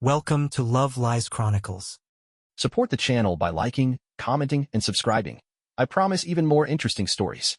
Welcome to Love Lies Chronicles. Support the channel by liking, commenting, and subscribing. I promise even more interesting stories.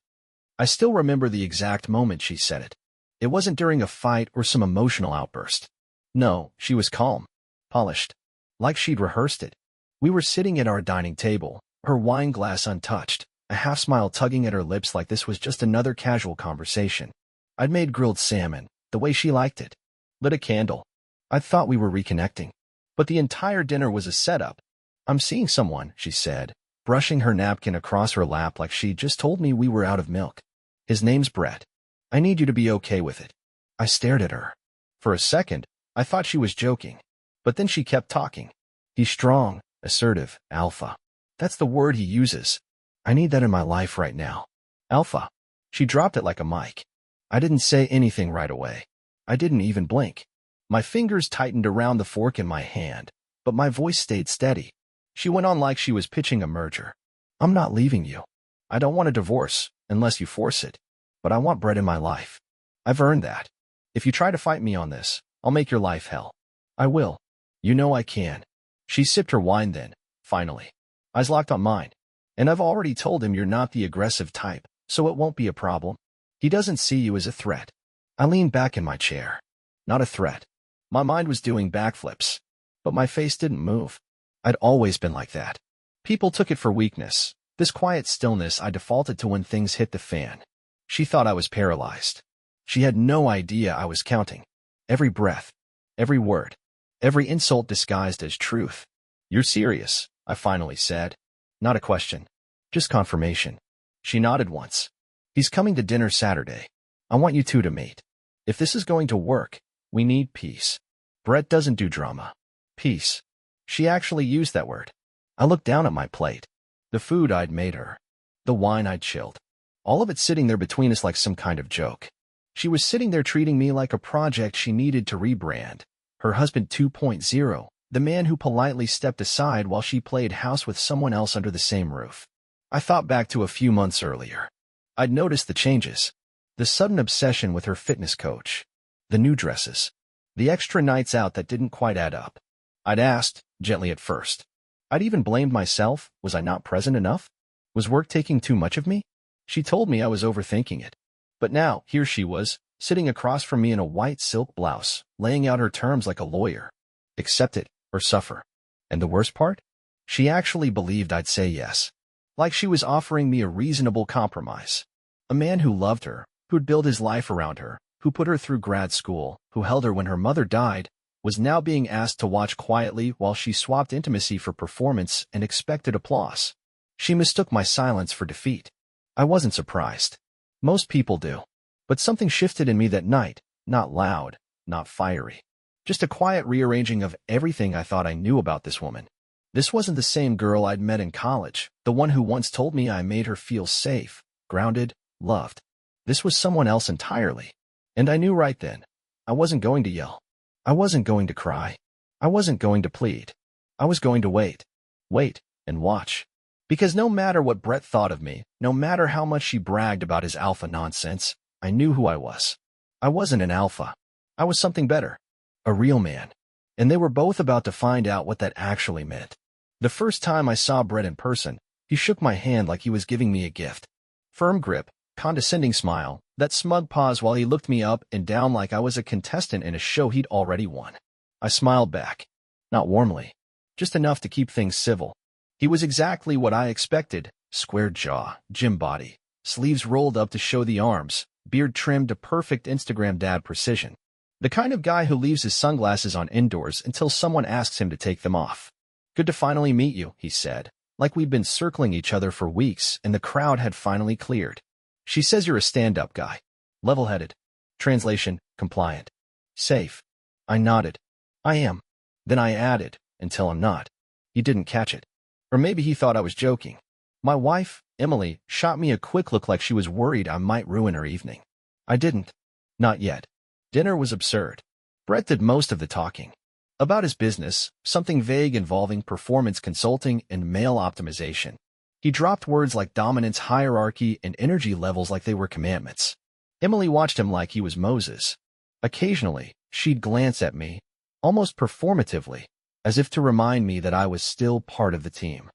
I still remember the exact moment she said it. It wasn't during a fight or some emotional outburst. No, she was calm, polished, like she'd rehearsed it. We were sitting at our dining table, her wine glass untouched, a half-smile tugging at her lips like this was just another casual conversation. I'd made grilled salmon, the way she liked it. Lit a candle. I thought we were reconnecting. But the entire dinner was a setup. "I'm seeing someone," she said, brushing her napkin across her lap like she'd just told me we were out of milk. "His name's Brett. I need you to be okay with it." I stared at her. For a second, I thought she was joking. But then she kept talking. "He's strong, assertive, alpha. That's the word he uses. I need that in my life right now. Alpha." She dropped it like a mic. I didn't say anything right away. I didn't even blink. My fingers tightened around the fork in my hand, but my voice stayed steady. She went on like she was pitching a merger. "I'm not leaving you. I don't want a divorce, unless you force it. But I want Brett in my life. I've earned that. If you try to fight me on this, I'll make your life hell. I will. You know I can." She sipped her wine then, finally. Eyes locked on mine. "And I've already told him you're not the aggressive type, so it won't be a problem. He doesn't see you as a threat." I leaned back in my chair. Not a threat. My mind was doing backflips, but my face didn't move. I'd always been like that. People took it for weakness. This quiet stillness I defaulted to when things hit the fan. She thought I was paralyzed. She had no idea I was counting. Every breath, every word, every insult disguised as truth. "You're serious," I finally said. Not a question, just confirmation. She nodded once. "He's coming to dinner Saturday. I want you two to meet. If this is going to work, we need peace. Brett doesn't do drama. Peace." She actually used that word. I looked down at my plate. The food I'd made her. The wine I'd chilled. All of it sitting there between us like some kind of joke. She was sitting there treating me like a project she needed to rebrand. Her husband 2.0, the man who politely stepped aside while she played house with someone else under the same roof. I thought back to a few months earlier. I'd noticed the changes. The sudden obsession with her fitness coach. The new dresses. The extra nights out that didn't quite add up. I'd asked, gently at first. I'd even blamed myself. Was I not present enough? Was work taking too much of me? She told me I was overthinking it. But now, here she was, sitting across from me in a white silk blouse, laying out her terms like a lawyer. Accept it, or suffer. And the worst part? She actually believed I'd say yes. Like she was offering me a reasonable compromise. A man who loved her, who'd build his life around her, who put her through grad school, who held her when her mother died, was now being asked to watch quietly while she swapped intimacy for performance and expected applause. She mistook my silence for defeat. I wasn't surprised. Most people do. But something shifted in me that night, not loud, not fiery. Just a quiet rearranging of everything I thought I knew about this woman. This wasn't the same girl I'd met in college, the one who once told me I made her feel safe, grounded, loved. This was someone else entirely. And I knew right then. I wasn't going to yell. I wasn't going to cry. I wasn't going to plead. I was going to wait. Wait and watch. Because no matter what Brett thought of me, no matter how much she bragged about his alpha nonsense, I knew who I was. I wasn't an alpha. I was something better. A real man. And they were both about to find out what that actually meant. The first time I saw Brett in person, he shook my hand like he was giving me a gift. Firm grip, condescending smile, that smug pause while he looked me up and down like I was a contestant in a show he'd already won. I smiled back. Not warmly. Just enough to keep things civil. He was exactly what I expected. Squared jaw, gym body, sleeves rolled up to show the arms, beard trimmed to perfect Instagram dad precision. The kind of guy who leaves his sunglasses on indoors until someone asks him to take them off. "Good to finally meet you," he said, like we'd been circling each other for weeks and the crowd had finally cleared. "She says you're a stand-up guy. Level-headed. Translation, compliant. Safe." I nodded. "I am." Then I added, "Until I'm not." He didn't catch it. Or maybe he thought I was joking. My wife, Emily, shot me a quick look like she was worried I might ruin her evening. I didn't. Not yet. Dinner was absurd. Brett did most of the talking. About his business, something vague involving performance consulting and mail optimization. He dropped words like dominance, hierarchy, and energy levels like they were commandments. Emily watched him like he was Moses. Occasionally, she'd glance at me, almost performatively, as if to remind me that I was still part of the team.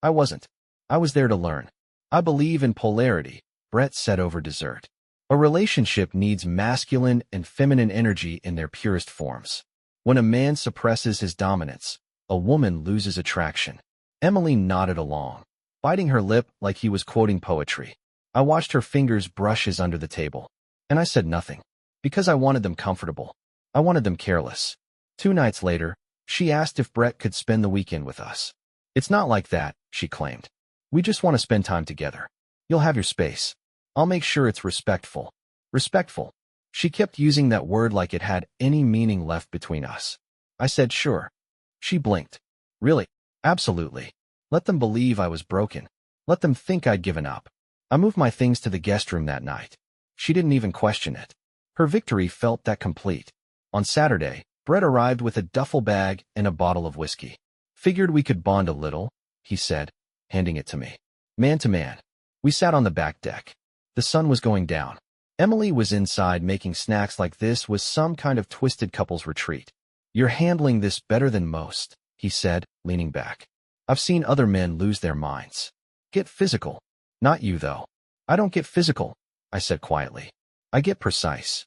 I wasn't. I was there to learn. I believe in polarity, Brett said over dessert. A relationship needs masculine and feminine energy in their purest forms. When a man suppresses his dominance, a woman loses attraction. Emily nodded along, biting her lip like he was quoting poetry. I watched her fingers brush his under the table, and I said nothing, because I wanted them comfortable. I wanted them careless. 2 nights later, she asked if Brett could spend the weekend with us. It's not like that, she claimed. We just want to spend time together. You'll have your space. I'll make sure it's respectful. Respectful. She kept using that word like it had any meaning left between us. I said sure. She blinked. Really? Absolutely. Let them believe I was broken. Let them think I'd given up. I moved my things to the guest room that night. She didn't even question it. Her victory felt that complete. On Saturday, Brett arrived with a duffel bag and a bottle of whiskey. Figured we could bond a little, he said, handing it to me. Man to man. We sat on the back deck. The sun was going down. Emily was inside making snacks like this was some kind of twisted couple's retreat. You're handling this better than most, he said, leaning back. I've seen other men lose their minds. Get physical. Not you, though. I don't get physical, I said quietly. I get precise.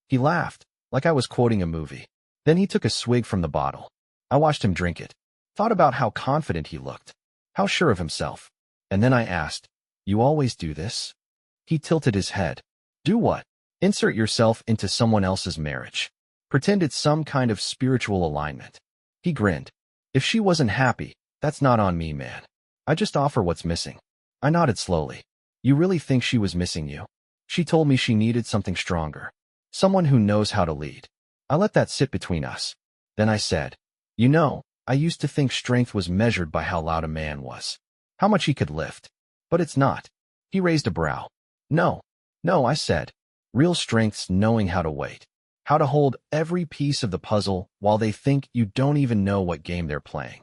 He laughed, like I was quoting a movie. Then he took a swig from the bottle. I watched him drink it. Thought about how confident he looked. How sure of himself. And then I asked, You always do this? He tilted his head. Do what? Insert yourself into someone else's marriage. Pretend it's some kind of spiritual alignment. He grinned. If she wasn't happy, that's not on me, man. I just offer what's missing. I nodded slowly. You really think she was missing you? She told me she needed something stronger. Someone who knows how to lead. I let that sit between us. Then I said, You know, I used to think strength was measured by how loud a man was. How much he could lift. But it's not. He raised a brow. No, I said. Real strength's knowing how to wait. How to hold every piece of the puzzle while they think you don't even know what game they're playing.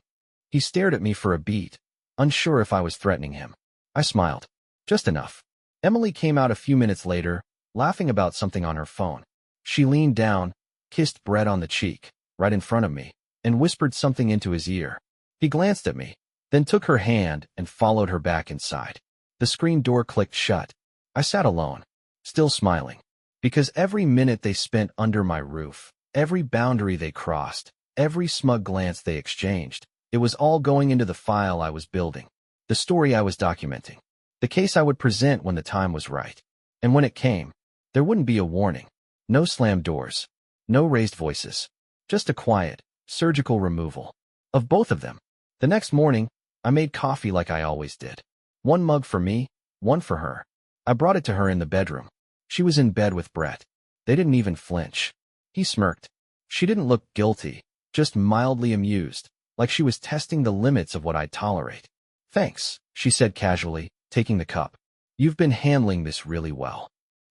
He stared at me for a beat, unsure if I was threatening him. I smiled. Just enough. Emily came out a few minutes later, laughing about something on her phone. She leaned down, kissed Brett on the cheek, right in front of me, and whispered something into his ear. He glanced at me, then took her hand and followed her back inside. The screen door clicked shut. I sat alone, still smiling, because every minute they spent under my roof, every boundary they crossed, every smug glance they exchanged, it was all going into the file I was building, the story I was documenting, the case I would present when the time was right. And when it came, there wouldn't be a warning. No slammed doors. No raised voices. Just a quiet, surgical removal. Of both of them. The next morning, I made coffee like I always did. 1 mug for me, 1 for her. I brought it to her in the bedroom. She was in bed with Brett. They didn't even flinch. He smirked. She didn't look guilty, just mildly amused, like she was testing the limits of what I'd tolerate. Thanks, she said casually, taking the cup. You've been handling this really well.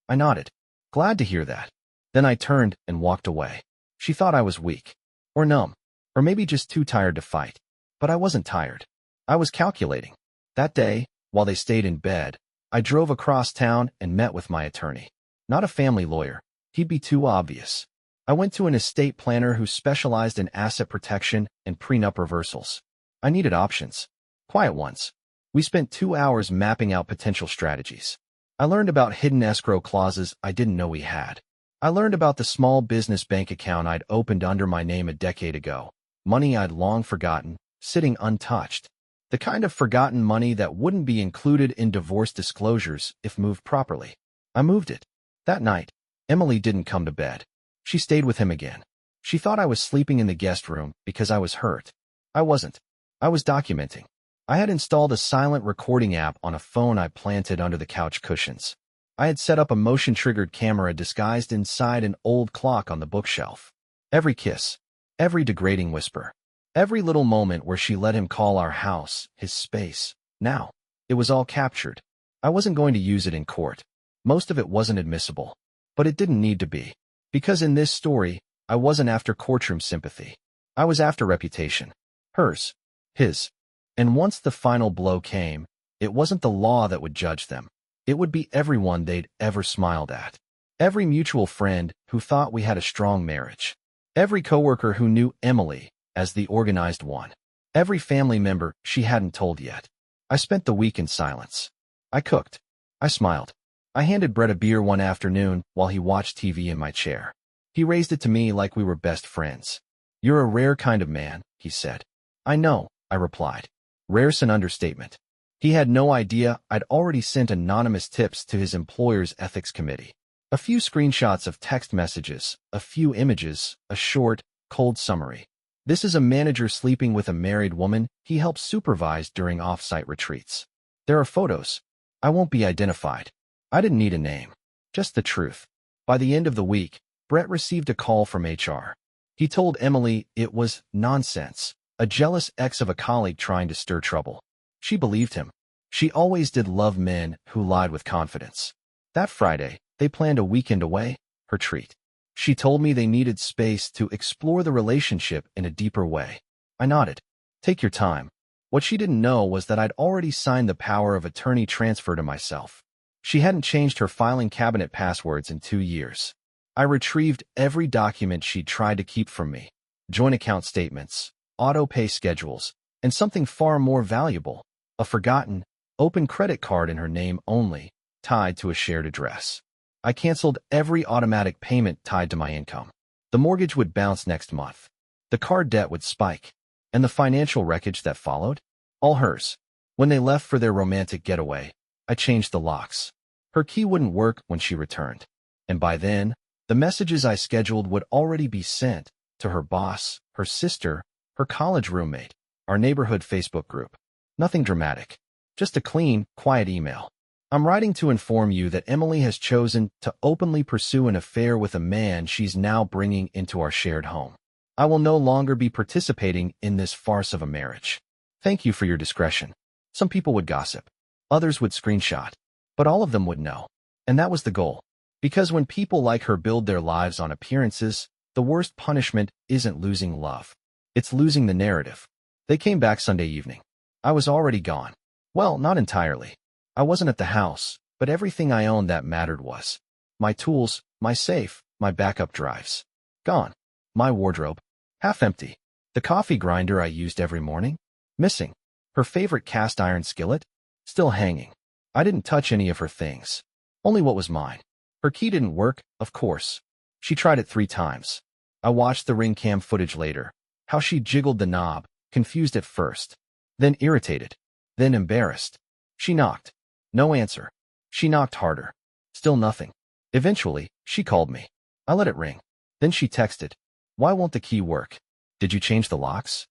I nodded. Glad to hear that. Then I turned and walked away. She thought I was weak. Or numb. Or maybe just too tired to fight. But I wasn't tired. I was calculating. That day, while they stayed in bed, I drove across town and met with my attorney. Not a family lawyer. He'd be too obvious. I went to an estate planner who specialized in asset protection and prenup reversals. I needed options. Quiet ones. We spent 2 hours mapping out potential strategies. I learned about hidden escrow clauses I didn't know we had. I learned about the small business bank account I'd opened under my name a decade ago. Money I'd long forgotten, sitting untouched. The kind of forgotten money that wouldn't be included in divorce disclosures if moved properly. I moved it. That night, Emily didn't come to bed. She stayed with him again. She thought I was sleeping in the guest room because I was hurt. I wasn't. I was documenting. I had installed a silent recording app on a phone I planted under the couch cushions. I had set up a motion-triggered camera disguised inside an old clock on the bookshelf. Every kiss, every degrading whisper, every little moment where she let him call our house his space. Now, it was all captured. I wasn't going to use it in court. Most of it wasn't admissible. But it didn't need to be. Because in this story, I wasn't after courtroom sympathy. I was after reputation. Hers. His. And once the final blow came, it wasn't the law that would judge them. It would be everyone they'd ever smiled at. Every mutual friend who thought we had a strong marriage. Every coworker who knew Emily as the organized one. Every family member she hadn't told yet. I spent the week in silence. I cooked. I smiled. I handed Brett a beer one afternoon while he watched TV in my chair. He raised it to me like we were best friends. "You're a rare kind of man," he said. "I know," I replied. "Rare's an understatement." He had no idea I'd already sent anonymous tips to his employer's ethics committee. A few screenshots of text messages, a few images, a short, cold summary. This is a manager sleeping with a married woman he helps supervise during off-site retreats. There are photos. I won't be identified. I didn't need a name. Just the truth. By the end of the week, Brett received a call from HR. He told Emily it was nonsense, a jealous ex of a colleague trying to stir trouble. She believed him. She always did love men who lied with confidence. That Friday, they planned a weekend away, her treat. She told me they needed space to explore the relationship in a deeper way. I nodded. "Take your time." What she didn't know was that I'd already signed the power of attorney transfer to myself. She hadn't changed her filing cabinet passwords in 2 years. I retrieved every document she'd tried to keep from me. Joint account statements, auto-pay schedules, and something far more valuable, a forgotten, open credit card in her name only, tied to a shared address. I canceled every automatic payment tied to my income. The mortgage would bounce next month. The card debt would spike. And the financial wreckage that followed? All hers. When they left for their romantic getaway, I changed the locks. Her key wouldn't work when she returned. And by then, the messages I scheduled would already be sent to her boss, her sister, her college roommate, our neighborhood Facebook group. Nothing dramatic. Just a clean, quiet email. "I'm writing to inform you that Emily has chosen to openly pursue an affair with a man she's now bringing into our shared home. I will no longer be participating in this farce of a marriage. Thank you for your discretion." Some people would gossip. Others would screenshot. But all of them would know. And that was the goal. Because when people like her build their lives on appearances, the worst punishment isn't losing love. It's losing the narrative. They came back Sunday evening. I was already gone. Well, not entirely. I wasn't at the house, but everything I owned that mattered was. My tools, my safe, my backup drives. Gone. My wardrobe. Half empty. The coffee grinder I used every morning. Missing. Her favorite cast iron skillet. Still hanging. I didn't touch any of her things. Only what was mine. Her key didn't work, of course. She tried it 3 times. I watched the ring cam footage later. How she jiggled the knob, confused at first. Then irritated. Then embarrassed. She knocked. No answer. She knocked harder. Still nothing. Eventually, she called me. I let it ring. Then she texted. "Why won't the key work? Did you change the locks?"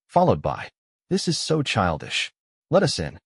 Followed by, "This is so childish. Let us in."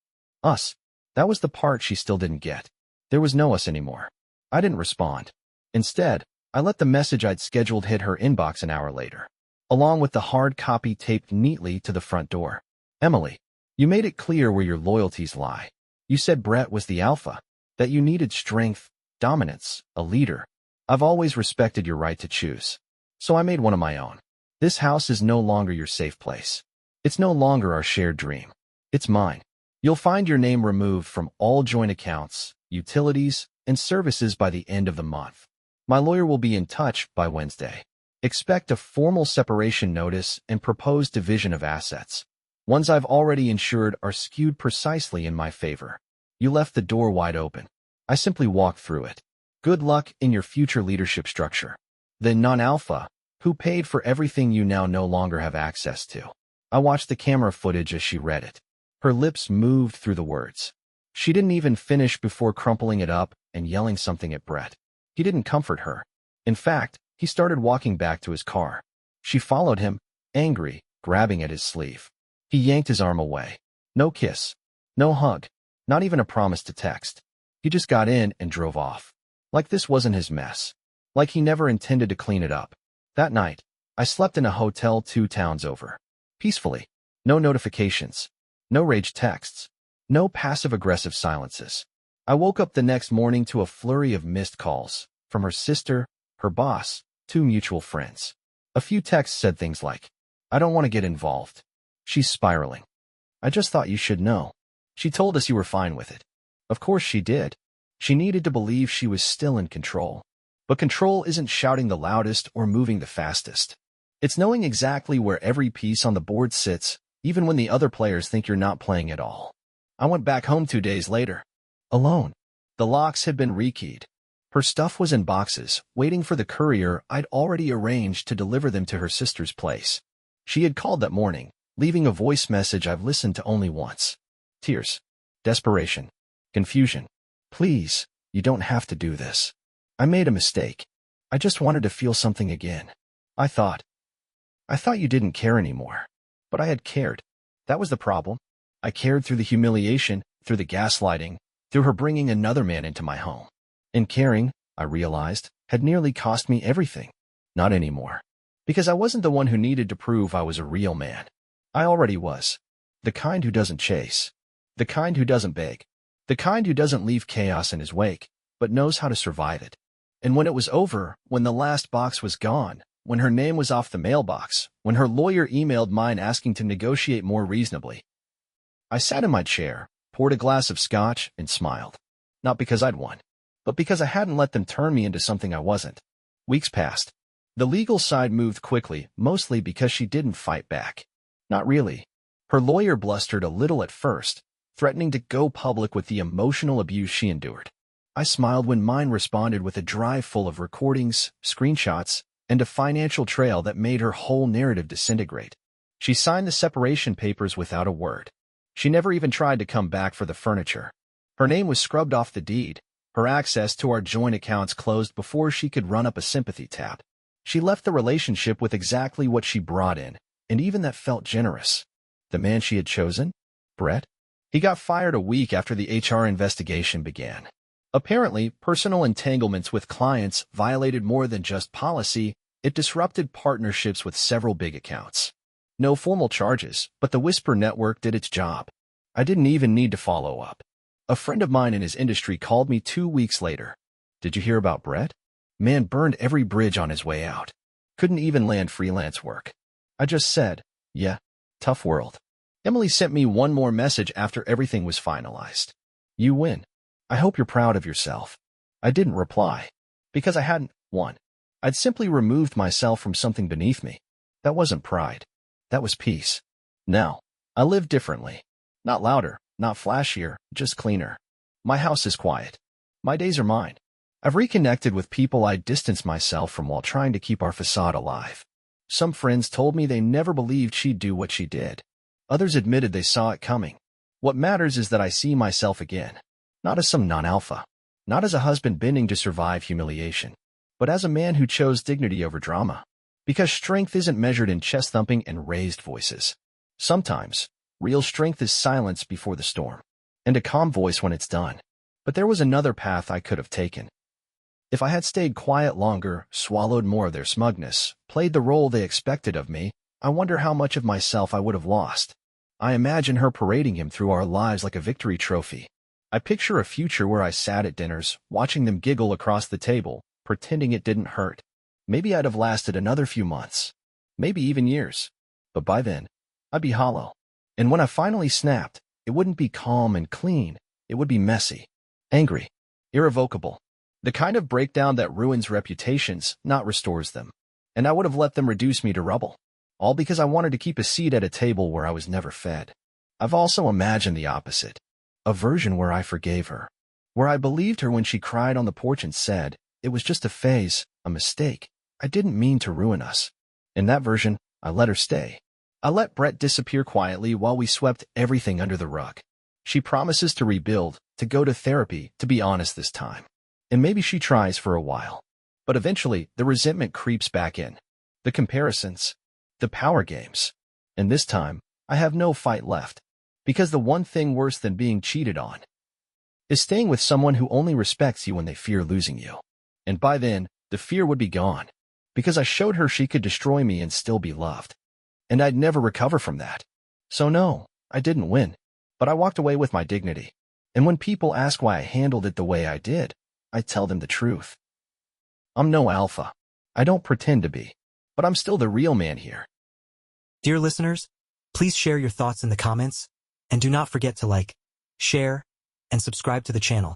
Us. That was the part she still didn't get. There was no us anymore. I didn't respond. Instead, I let the message I'd scheduled hit her inbox an hour later, along with the hard copy taped neatly to the front door. "Emily, you made it clear where your loyalties lie. You said Brett was the alpha, that you needed strength, dominance, a leader. I've always respected your right to choose. So I made one of my own. This house is no longer your safe place. It's no longer our shared dream. It's mine. You'll find your name removed from all joint accounts, utilities, and services by the end of the month. My lawyer will be in touch by Wednesday. Expect a formal separation notice and proposed division of assets. Ones I've already insured are skewed precisely in my favor. You left the door wide open. I simply walked through it. Good luck in your future leadership structure. The non-alpha, who paid for everything you now no longer have access to." I watched the camera footage as she read it. Her lips moved through the words. She didn't even finish before crumpling it up and yelling something at Brett. He didn't comfort her. In fact, he started walking back to his car. She followed him, angry, grabbing at his sleeve. He yanked his arm away. No kiss. No hug. Not even a promise to text. He just got in and drove off. Like this wasn't his mess. Like he never intended to clean it up. That night, I slept in a hotel 2 towns over. Peacefully. No notifications. No rage texts. No passive-aggressive silences. I woke up the next morning to a flurry of missed calls. From her sister, her boss, 2 mutual friends. A few texts said things like, "I don't want to get involved. She's spiraling. I just thought you should know. She told us you were fine with it." Of course she did. She needed to believe she was still in control. But control isn't shouting the loudest or moving the fastest. It's knowing exactly where every piece on the board sits, even when the other players think you're not playing at all. I went back home 2 days later. Alone. The locks had been rekeyed. Her stuff was in boxes, waiting for the courier I'd already arranged to deliver them to her sister's place. She had called that morning, leaving a voice message I've listened to only once. Tears. Desperation. Confusion. Please, you don't have to do this. I made a mistake. I just wanted to feel something again. I thought you didn't care anymore. But I had cared. That was the problem. I cared through the humiliation, through the gaslighting, through her bringing another man into my home. And caring, I realized, had nearly cost me everything. Not anymore. Because I wasn't the one who needed to prove I was a real man. I already was. The kind who doesn't chase. The kind who doesn't beg. The kind who doesn't leave chaos in his wake, but knows how to survive it. And when it was over, when the last box was gone, when her name was off the mailbox, when her lawyer emailed mine asking to negotiate more reasonably, I sat in my chair, poured a glass of scotch, and smiled. Not because I'd won, but because I hadn't let them turn me into something I wasn't. Weeks passed. The legal side moved quickly, mostly because she didn't fight back. Not really. Her lawyer blustered a little at first, threatening to go public with the emotional abuse she endured. I smiled when mine responded with a drive full of recordings, screenshots, and a financial trail that made her whole narrative disintegrate. She signed the separation papers without a word. She never even tried to come back for the furniture. Her name was scrubbed off the deed, her access to our joint accounts closed before she could run up a sympathy tab. She left the relationship with exactly what she brought in, and even that felt generous. The man she had chosen? Brett? He got fired a week after the HR investigation began. Apparently, personal entanglements with clients violated more than just policy, it disrupted partnerships with several big accounts. No formal charges, but the Whisper network did its job. I didn't even need to follow up. A friend of mine in his industry called me 2 weeks later. Did you hear about Brett? Man burned every bridge on his way out. Couldn't even land freelance work. I just said, yeah, tough world. Emily sent me one more message after everything was finalized. You win. I hope you're proud of yourself. I didn't reply. Because I hadn't won. I'd simply removed myself from something beneath me. That wasn't pride. That was peace. Now, I live differently. Not louder, not flashier, just cleaner. My house is quiet. My days are mine. I've reconnected with people I distanced myself from while trying to keep our facade alive. Some friends told me they never believed she'd do what she did. Others admitted they saw it coming. What matters is that I see myself again. Not as some non-alpha. Not as a husband bending to survive humiliation. But as a man who chose dignity over drama. Because strength isn't measured in chest-thumping and raised voices. Sometimes, real strength is silence before the storm. And a calm voice when it's done. But there was another path I could have taken. If I had stayed quiet longer, swallowed more of their smugness, played the role they expected of me, I wonder how much of myself I would have lost. I imagine her parading him through our lives like a victory trophy. I picture a future where I sat at dinners, watching them giggle across the table, pretending it didn't hurt. Maybe I'd have lasted another few months. Maybe even years. But by then, I'd be hollow. And when I finally snapped, it wouldn't be calm and clean. It would be messy, angry, irrevocable. The kind of breakdown that ruins reputations, not restores them. And I would have let them reduce me to rubble. All because I wanted to keep a seat at a table where I was never fed. I've also imagined the opposite. A version where I forgave her. Where I believed her when she cried on the porch and said, it was just a phase, a mistake. I didn't mean to ruin us. In that version, I let her stay. I let Brett disappear quietly while we swept everything under the rug. She promises to rebuild, to go to therapy, to be honest this time. And maybe she tries for a while. But eventually, the resentment creeps back in. The comparisons. The power games. And this time, I have no fight left. Because the one thing worse than being cheated on is staying with someone who only respects you when they fear losing you. And by then, the fear would be gone. Because I showed her she could destroy me and still be loved. And I'd never recover from that. So no, I didn't win. But I walked away with my dignity. And when people ask why I handled it the way I did, I tell them the truth. I'm no alpha. I don't pretend to be. But I'm still the real man here. Dear listeners, please share your thoughts in the comments, and do not forget to like, share, and subscribe to the channel.